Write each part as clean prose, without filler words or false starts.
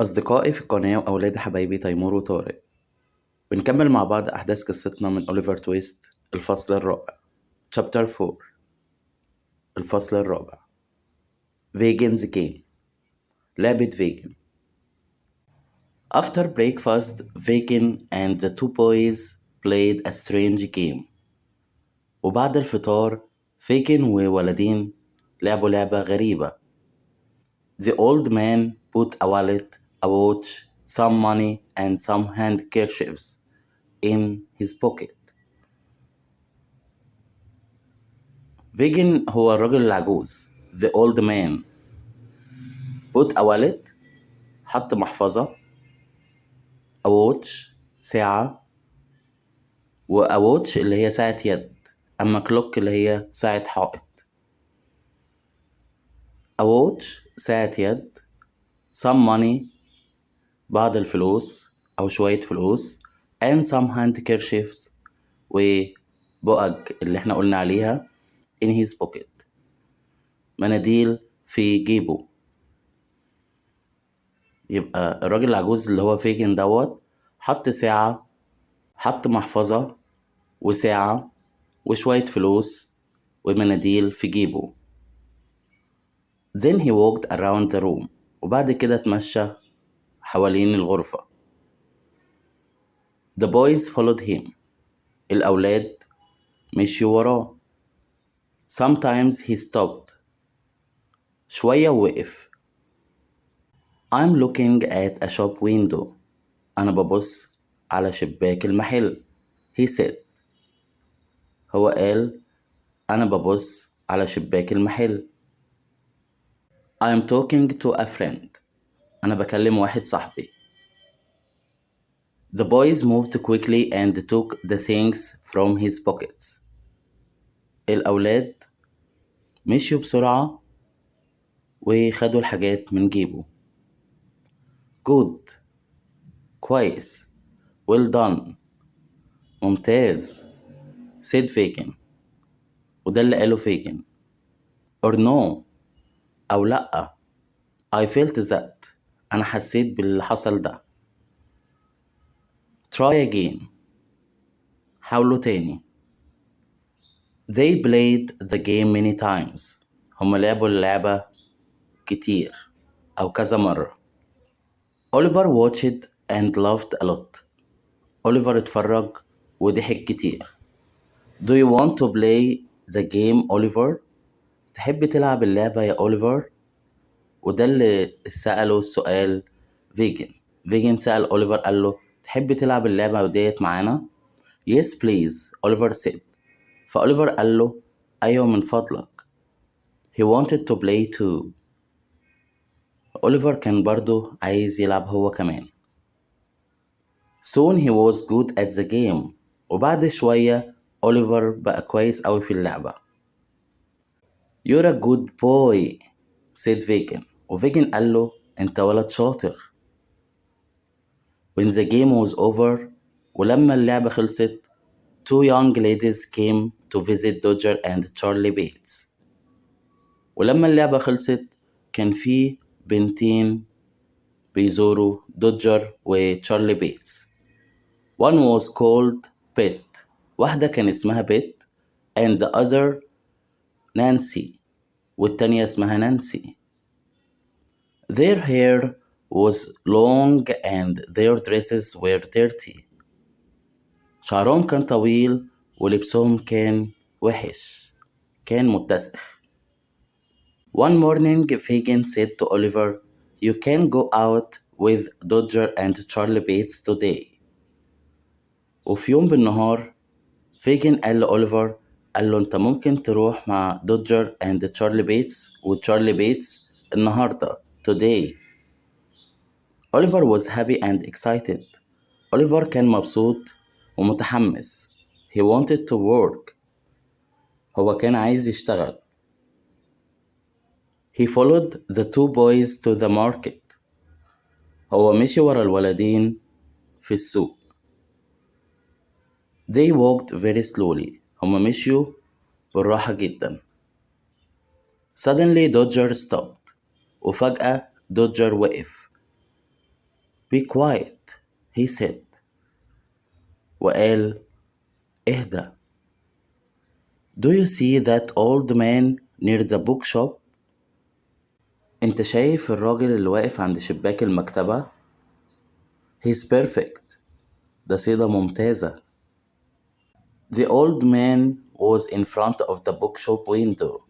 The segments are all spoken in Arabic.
أصدقائي في القناة وأولاد حبايبي تيمور وطارق، بنكمل مع بعض أحداث قصتنا من أوليفر تويست الفصل الرابع Chapter 4. الفصل الرابع Vegan's Game. لعبة فيجن. After breakfast, Vegan and the two boys played a strange game. وبعد الفطار فيجن وولدين لعبوا لعبة غريبة. The old man put a wallet, a watch, some money and some handkerchiefs in his pocket. فيجن هو الرجل العجوز the old man. put a wallet حط محفظة. a watch ساعة. و a watch اللي هي ساعة يد. أما clock اللي هي ساعة حائط. a watch ساعة يد. some money بعض الفلوس أو شوية فلوس. and some handkerchiefs وبؤج اللي احنا قلنا عليها in his pocket مناديل في جيبه. يبقى الراجل العجوز اللي هو فيجن دوت حط ساعة، حط محفظة وساعة وشوية فلوس ومناديل في جيبه. Then he walked around the room. وبعد كده اتمشى حوالين الغرفة. The boys followed him. الأولاد مشيوا وراه. Sometimes he stopped. شوية وقف. I'm looking at a shop window. أنا ببص على شباك المحل. He said. هو قال أنا ببص على شباك المحل. I'm talking to a friend. أنا بكلم واحد صاحبي. The boys moved quickly and took the things from his pockets. الأولاد مشيوا بسرعة وخدوا الحاجات من جيبه. Good. كويس. Well done. ممتاز. said Fagin. وده اللي قاله فيجن. Or no. أو لأ. I felt that. أنا حسيت باللي حصل ده. Try again. حاولوا تاني. They played the game many times. هم لعبوا اللعبة كتير أو كذا مرة. Oliver watched and laughed a lot. أوليفر اتفرج وضحك كتير. Do you want to play the game, Oliver? تحب تلعب اللعبة يا أوليفر؟ وده اللي سأله السؤال فيجن. فيجن سأل أوليفر قال له تحب تلعب اللعبة ديت معانا؟ Yes please, أوليفر said. فأوليفر قال له أيوة من فضلك. He wanted to play too. أوليفر كان برضو عايز يلعب هو كمان. Soon he was good at the game. وبعد شوية أوليفر بقى كويس أوي في اللعبة. You're a good boy, said Fagin. وفيجن قال له أنت ولد شاطر. When the game was over ولما اللعبة خلصت two young ladies came to visit Dodger and Charlie Bates. ولما اللعبة خلصت كان في بنتين بيزوروا دوجر وتشارلي بيتس. One was called Pet. واحدة كان اسمها بيت and the other Nancy. والتانية اسمها نانسي. Their hair was long and their dresses were dirty. شعرهم كان طويل ولبسهم كان وحش. كان متسخ. One morning Fagin said to Oliver, you can go out with Dodger and Charlie Bates today. وفي يوم بالنهار فيجن قال لأوليفر قال له انت ممكن تروح مع دوجر and تشارلي بيتس وتشارلي بيتس النهاردة today. Oliver was happy and excited. أوليفر كان مبسوط ومتحمس. He wanted to work. هو كان عايز يشتغل. He followed the two boys to the market. هو مشي ورا الولدين في السوق. They walked very slowly. هم مشيوا بالراحة جدا. Suddenly Dodger stopped. وفجأة دوجر وقف. Be quiet, he said. وقال اهدى. Do you see that old man near the bookshop? انت شايف الراجل اللي واقف عند شباك المكتبة؟ He's perfect. ده صيغة ممتازة. The old man was in front of the bookshop window.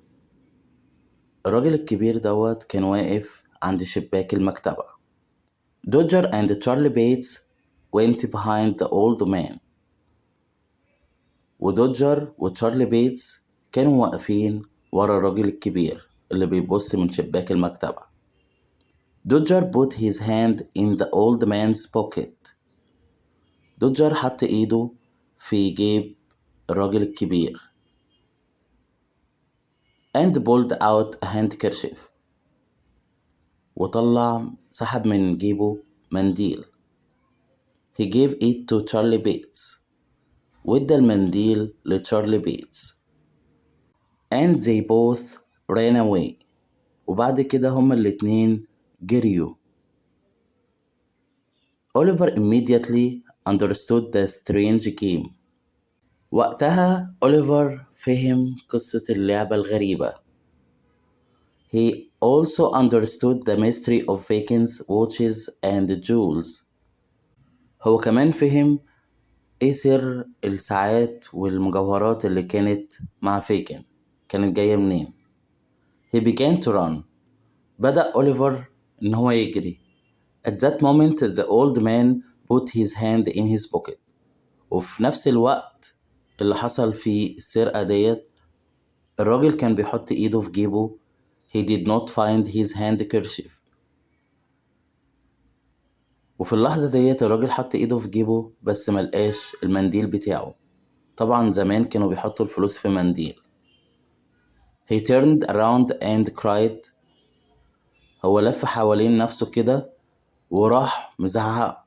الراجل الكبير دوت كان واقف عند شباك المكتبة. Dodger and Charlie Bates went behind the old man. ودوجر وتشارلي بيتس كانوا واقفين ورا الراجل الكبير اللي بيبص من شباك المكتبة. دوجر put his hand in the old man's pocket. دوجر حط ايده في جيب الراجل الكبير. and pulled out a handkerchief. وطلع سحب من جيبه منديل. he gave it to Charlie Bates. وادى المنديل لتشارلي بيتس. and they both ran away. وبعد كده هما الاتنين جريوا. Oliver immediately understood the strange game. وقتها أوليفر فهم قصة اللعبة الغريبة. He also understood the mystery of Fakin's watches and jewels. هو كمان فهم ايه سر الساعات والمجوهرات اللي كانت مع فيكن، كانت جاية منين. He began to run. بدأ أوليفر إن هو يجري. At that moment the old man put his hand in his pocket. وفي نفس الوقت اللي حصل في السرقة ديت الراجل كان بيحط ايده في جيبه. He did not find his handkerchief. وفي اللحظة ديت الراجل حط ايده في جيبه بس ملقاش المنديل بتاعه. طبعا زمان كانوا بيحطوا الفلوس في منديل. He turned around and cried. هو لف حوالين نفسه كده وراح مزعق.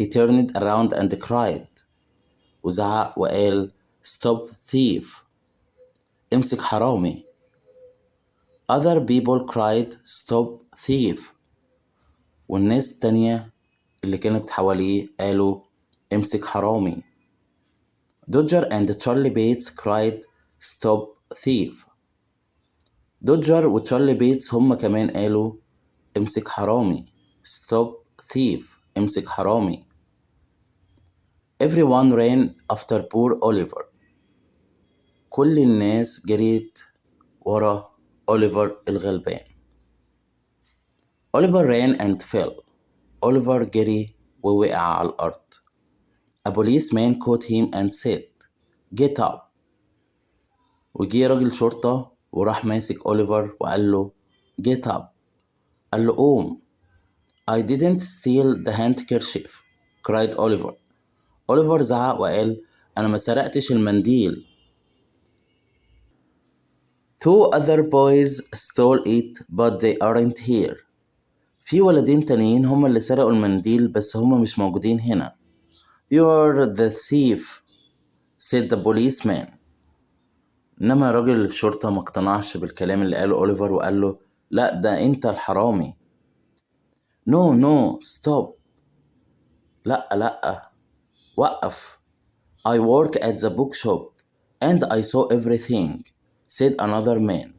He turned around and cried. وزعق وقال stop thief. امسك حرامي. Other people cried stop thief. والناس التانية اللي كانت حواليه قالوا امسك حرامي. Dodger and Charlie Bates cried stop thief. دوجر وتشارلي بيتس هما كمان قالوا امسك حرامي. stop thief. امسك حرامي. Everyone ran after poor Oliver. كل الناس جريت ورا أوليفر الغلبان. Oliver ran and fell. أوليفر جري ووقع على الأرض. A policeman caught him and said get up. وجي راجل شرطة وراح ماسك أوليفر وقال له get up. قال له قوم. I didn't steal the handkerchief. cried Oliver. أوليفر زعق وقال أنا ما سرقتش المنديل. Two other boys stole it but they aren't here. في ولدين تانيين هما اللي سرقوا المنديل بس هما مش موجودين هنا. You're the thief, said the policeman. إنما راجل الشرطة ما اقتنعش بالكلام اللي قاله أوليفر وقال له لا ده أنت الحرامي. No, stop. لا وقف. I work at the bookshop and I saw everything, said another man.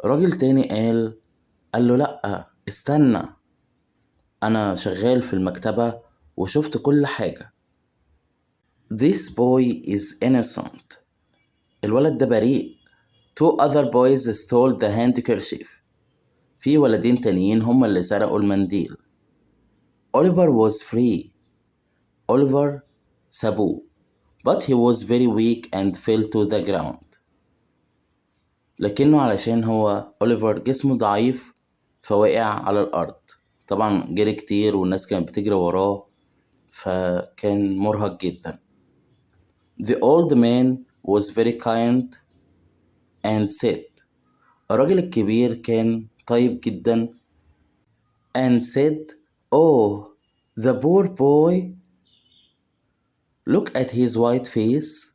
راجل تاني قال له لأ استنى، أنا شغال في المكتبة وشفت كل حاجة. This boy is innocent. الولد ده بريء. Two other boys stole the handkerchief. في ولدين تانيين هما اللي سرقوا المنديل. Oliver was free. Oliver سابوه. But he was very weak and fell to the ground. لكنه علشان هو أوليفر جسمه ضعيف فوقع على الأرض. طبعا جري كتير والناس كانت بتجري وراه فكان مرهق جدا. The old man was very kind and said. الراجل الكبير كان طيب جدا and said oh the poor boy, look at his white face,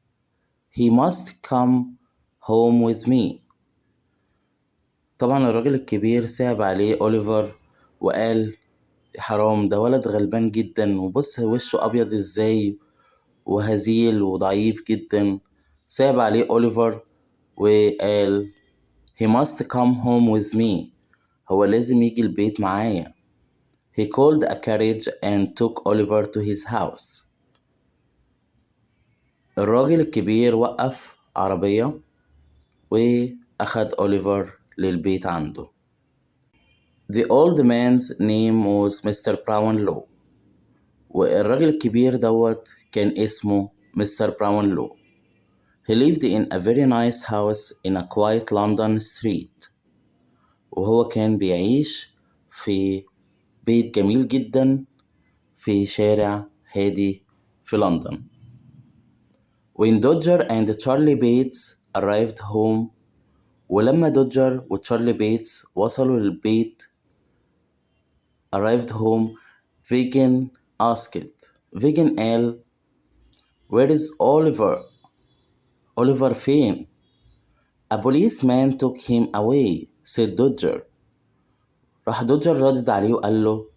he must come home with me. طبعا الراجل الكبير صعب عليه أوليفر وقال يا حرام، ده ولد غلبان جدا، وبص وشه أبيض ازاي وهزيل وضعيف جدا. صعب عليه أوليفر وقال he must come home with me. هو لازم يجي البيت معايا. He called a carriage and took Oliver to his house. الراجل الكبير وقف عربية وأخد أوليفر للبيت عنده. The old man's name was Mr. Brownlow. والراجل الكبير دوت كان اسمه مستر براونلو. He lived in a very nice house in a quiet London street. وهو كان بيعيش في بيت جميل جدا في شارع هادي في لندن. When Dodger and Charlie Bates arrived home. ولما دوجر وتشارلي بيتس وصلوا للبيت arrived home, Fagin asked. Fagin قال where is Oliver? Oliver فين؟ A policeman took him away, said Dodger. راح دوجر ردد عليه وقال له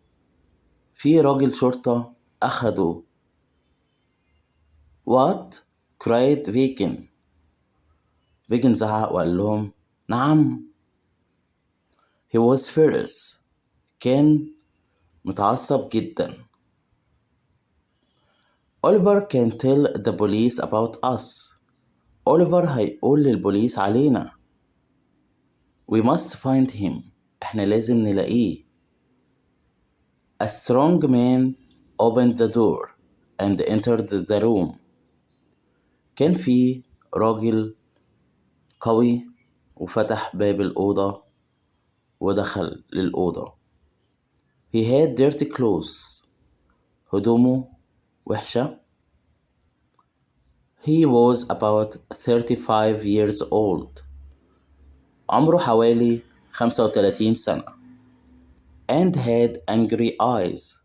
في راجل شرطة أخده. What? cried Fagin. Fagin زعق وقال لهم نعم. He was furious. كان متعصب جدا. Oliver can tell the police about us. Oliver هيقول للبوليس علينا. We must find him. احنا لازم نلاقيه. A strong man opened the door and entered the room. كان في راجل قوي وفتح باب الأوضة ودخل للأوضة. He had dirty clothes. هدومه وحشة. He was about 35 years old. عمره حوالي 35 سنة. And had angry eyes.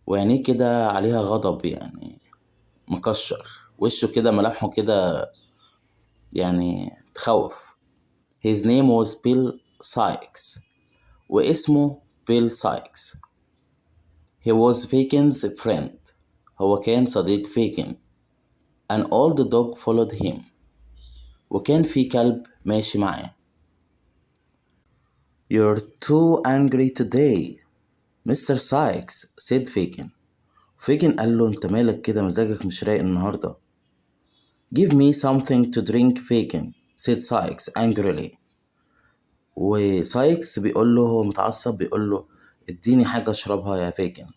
وعينيه كده عليها غضب، يعني مكشر وشه كده، ملامحه كده يعني تخوف. His name was Bill Sikes. واسمه Bill Sikes. He was Fagin's friend. هو كان صديق فيجن. An old dog followed him. وكان في كلب ماشي معاه. You're too angry today, Mr. Sikes, said Fagin. فيجن قال له انت مالك كده، مزاجك مش رايق النهارده. Give me something to drink, Fagin, said Sikes angrily. وسايكس بيقول له، هو متعصب، بيقول له اديني حاجة اشربها يا فيجن.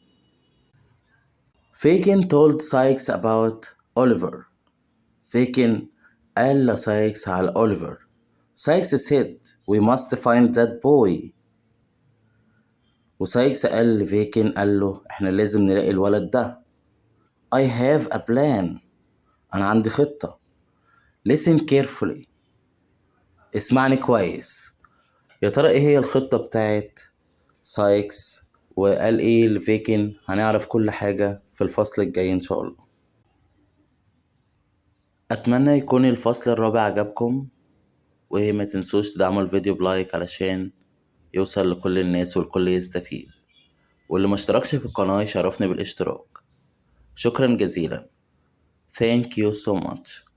Fagin told Sykes about Oliver. Fagin قال لسايكس على Oliver. Sykes said we must find that boy. وسايكس قال لفيكن، قال له احنا لازم نلاقي الولد ده. I have a plan. أنا عندي خطة. Listen carefully. اسمعني كويس. يا ترى ايه هي الخطة بتاعت سايكس وقال ايه لفيكن؟ هنعرف كل حاجة في الفصل الجاي ان شاء الله. اتمنى يكون الفصل الرابع عجبكم، وما تنسوش تدعموا الفيديو بلايك علشان يوصل لكل الناس والكل يستفيد، واللي ما اشتركش في القناة يشرفني بالاشتراك. شكرا جزيلا. Thank you so much.